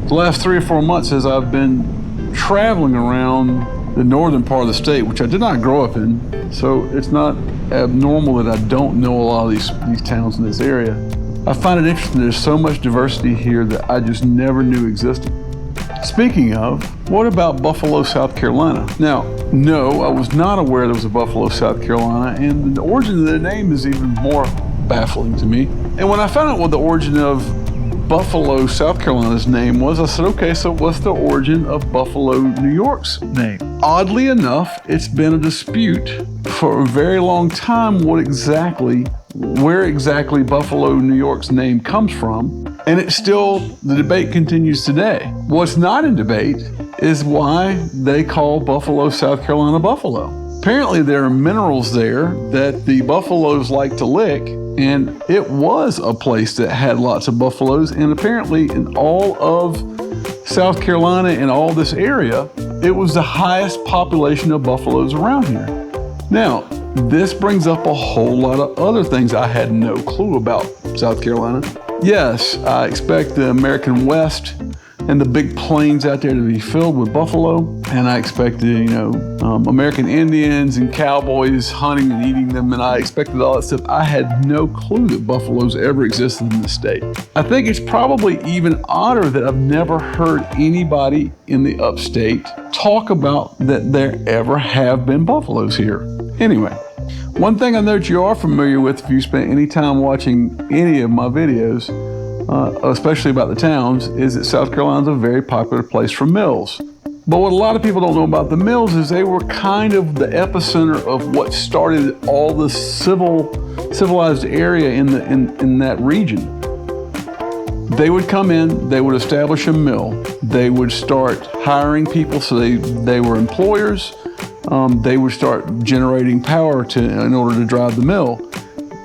The last 3 or 4 months as I've been traveling around the northern part of the state, which I did not grow up in, so it's not abnormal that I don't know a lot of these towns in this area. I find it interesting there's so much diversity here that I just never knew existed. Speaking of, what about Buffalo, South Carolina? Now, no, I was not aware there was a Buffalo, South Carolina, and the origin of the name is even more baffling to me. And when I found out what the origin of Buffalo, South Carolina's name was, I said, okay, so what's the origin of Buffalo, New York's name? Oddly enough, it's been a dispute for a very long time where exactly Buffalo, New York's name comes from. And the debate continues today. What's not in debate is why they call Buffalo, South Carolina, Buffalo. Apparently there are minerals there that the buffaloes like to lick, and it was a place that had lots of buffaloes, and apparently in all of South Carolina and all this area, it was the highest population of buffaloes around here. Now, this brings up a whole lot of other things I had no clue about South Carolina. Yes, I expect the American West and the big plains out there to be filled with buffalo, and I expect American Indians and cowboys hunting and eating them, and I expected all that stuff. I had no clue that buffaloes ever existed in the state. I think it's probably even odder that I've never heard anybody in the upstate talk about that there ever have been buffaloes here. Anyway, one thing I know that you are familiar with if you spent any time watching any of my videos, especially about the towns, is that South Carolina's a very popular place for mills. But what a lot of people don't know about the mills is they were kind of the epicenter of what started all the civilized area in that region. They would come in, they would establish a mill, they would start hiring people, so they were employers. They would start generating power in order to drive the mill.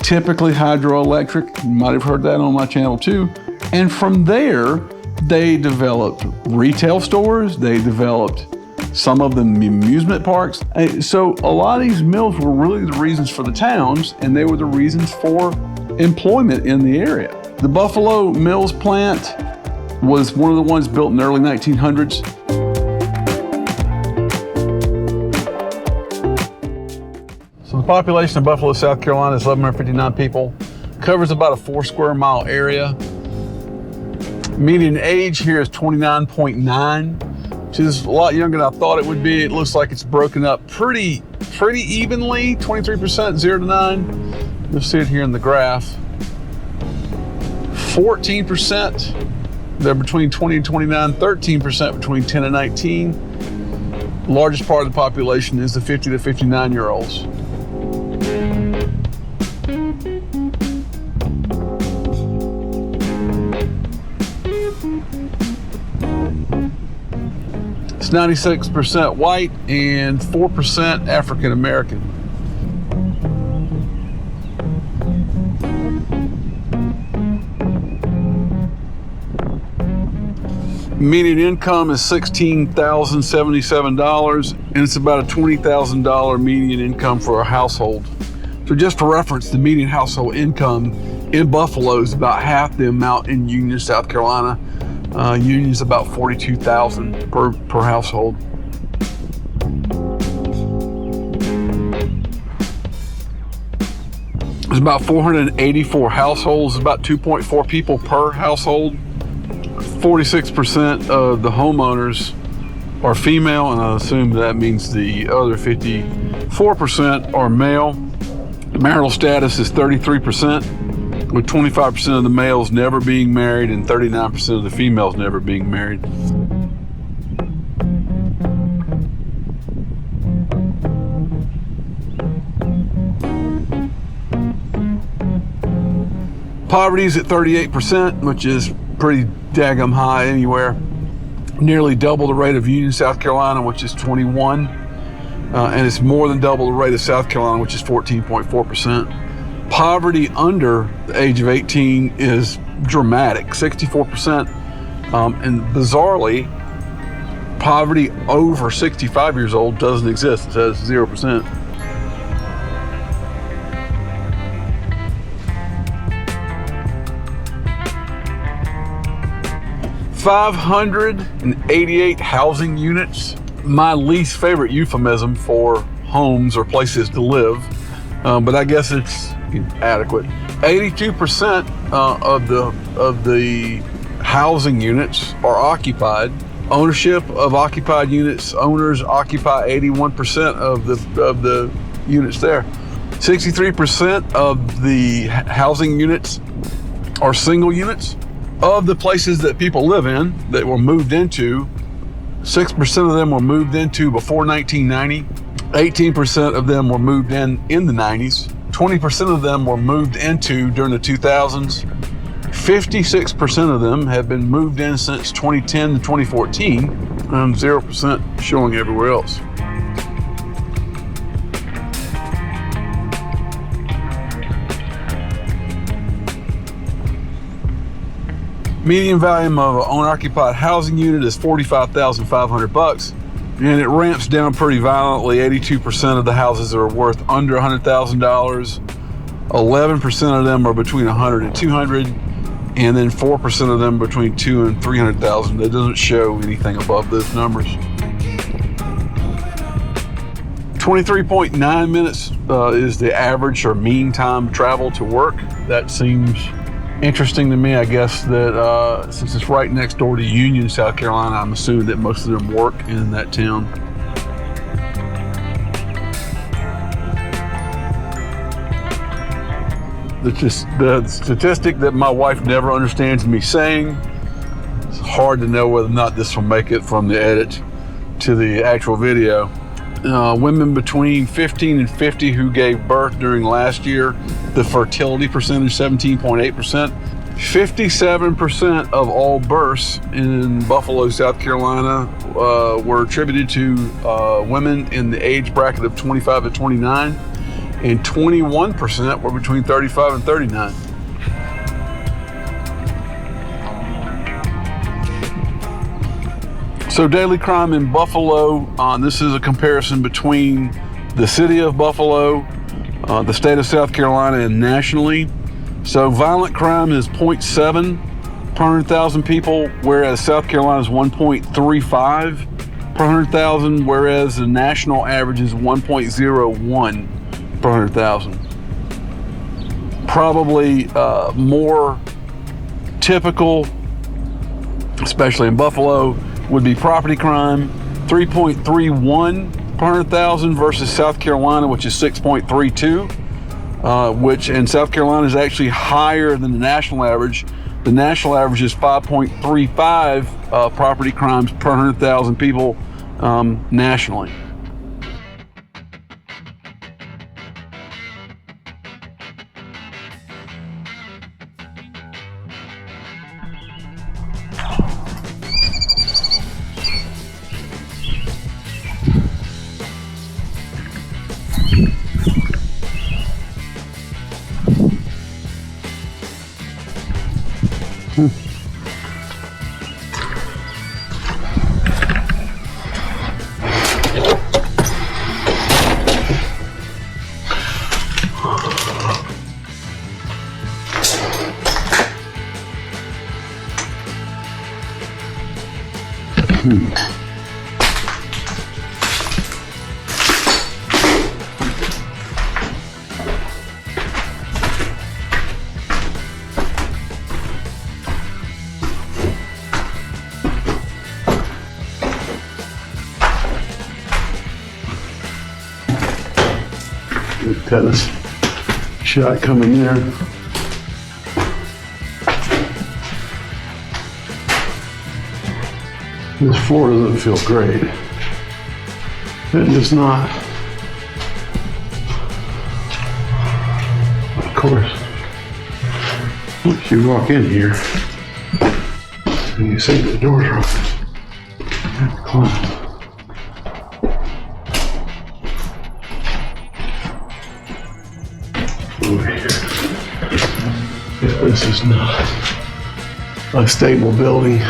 Typically hydroelectric, you might have heard that on my channel too. And from there, they developed retail stores, they developed some of them amusement parks. So a lot of these mills were really the reasons for the towns, and they were the reasons for employment in the area. The Buffalo Mills plant was one of the ones built in the early 1900s. So the population of Buffalo, South Carolina is 1,159 people, covers about a 4 square mile area. Median age here is 29.9, which is a lot younger than I thought it would be. It looks like it's broken up pretty evenly, 23% 0 to 9. You'll see it here in the graph. 14%, they're between 20 and 29, 13% between 10 and 19. The largest part of the population is the 50 to 59 year olds. It's 96% white and 4% African American. Median income is $16,077, and it's about a $20,000 median income for a household. So just for reference, the median household income in Buffalo is about half the amount in Union, South Carolina. Union is about $42,000 per household. There's about 484 households, about 2.4 people per household. 46% of the homeowners are female, and I assume that means the other 54% are male. Marital status is 33%, with 25% of the males never being married and 39% of the females never being married. Poverty is at 38%, which is pretty daggum high anywhere. Nearly double the rate of Union, South Carolina, which is 21. And it's more than double the rate of South Carolina, which is 14.4%. Poverty under the age of 18 is dramatic, 64%. And bizarrely, poverty over 65 years old doesn't exist. It says 0%. 588 housing units. My least favorite euphemism for homes or places to live, but I guess it's adequate. 82% of the housing units are occupied. Ownership of occupied units, owners occupy 81% of the units there. 63% of the housing units are single units. Of the places that people live in that were moved into, 6% of them were moved into before 1990. 18% of them were moved in the 90s. 20% of them were moved into during the 2000s. 56% of them have been moved in since 2010 to 2014, and 0% showing everywhere else. Median value of an owner-occupied housing unit is $45,500, and it ramps down pretty violently. 82% of the houses are worth under $100,000. 11% of them are between $100,000 and $200,000, and then 4% of them between $200,000 and $300,000. It doesn't show anything above those numbers. 23.9 minutes is the average or mean time travel to work. That seems interesting to me. I guess that since it's right next door to Union, South Carolina, I'm assuming that most of them work in that town. The statistic that my wife never understands me saying, it's hard to know whether or not this will make it from the edit to the actual video. Women between 15 and 50 who gave birth during last year, the fertility percentage 17.8%. 57% of all births in Buffalo, South Carolina were attributed to women in the age bracket of 25 to 29, and 21% were between 35 and 39. So daily crime in Buffalo, this is a comparison between the city of Buffalo, the state of South Carolina, and nationally. So violent crime is 0.7 per 100,000 people, whereas South Carolina is 1.35 per 100,000, whereas the national average is 1.01 per 100,000. Probably more typical, especially in Buffalo, would be property crime, 3.31 per 100,000 versus South Carolina, which is 6.32, which in South Carolina is actually higher than the national average. The national average is 5.35 property crimes per 100,000 people nationally. Tennis shot coming there. This floor doesn't feel great. It does not. Of course, once you walk in here and you see the doors are open, you have to climb. If this is not a stable building,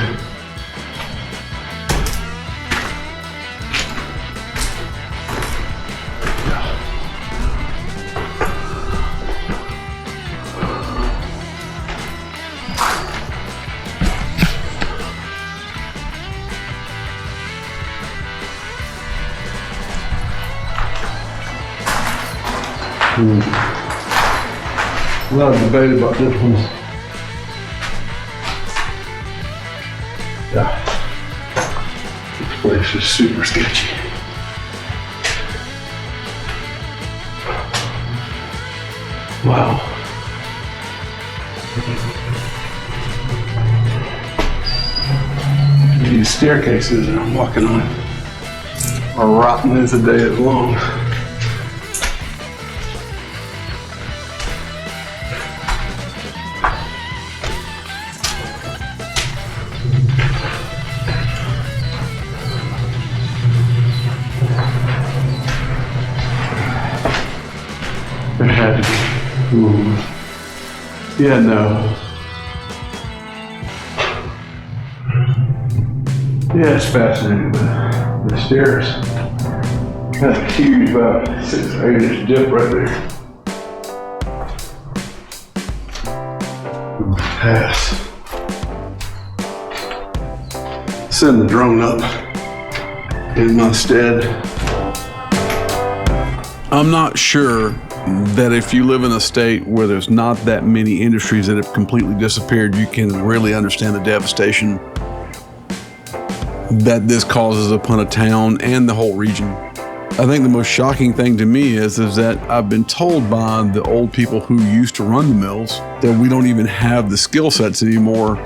A lot of debate about this one. Yeah. This place is super sketchy. Wow. These staircases that I'm walking on are rotten as the day is long. There had to be. Ooh. Yeah, no. Yeah, it's fascinating, but the stairs got a huge, about 6 or 8 inch dip right there. Pass. Send the drone up in my stead. I'm not sure that if you live in a state where there's not that many industries that have completely disappeared, you can really understand the devastation that this causes upon a town and the whole region. I think the most shocking thing to me is that I've been told by the old people who used to run the mills that we don't even have the skill sets anymore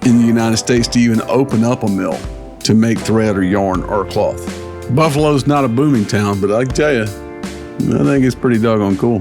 in the United States to even open up a mill to make thread or yarn or cloth. Buffalo's not a booming town, but I can tell you, I think it's pretty doggone cool.